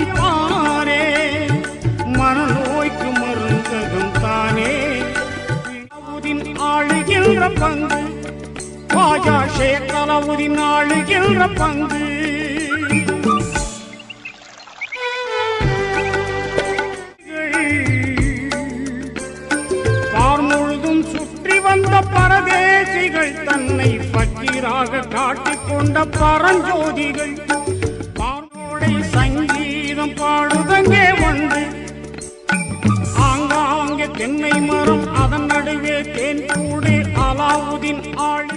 வைத்தியம் தானே, மனநோய்க்கு மருந்தகம் தானே. அலாவுதீன் ஆளுகின்ற பங்கு, ராஜா ஷேக் அலாவுதீன் ஆளுகின்ற பங்கு. முழுதும் சுற்றி வந்த பரதேசிகள், தன்னை பக்கீராக காட்டிக்கொண்ட பரஞ்சோதிகள். பார்வோடை சங்கீதம் பாடுதங்கே வந்து, ஆங்காங்கே தென்னை மரம், அதன் நடுவே தேன் கூடு. அலாவுதீன் ஆள்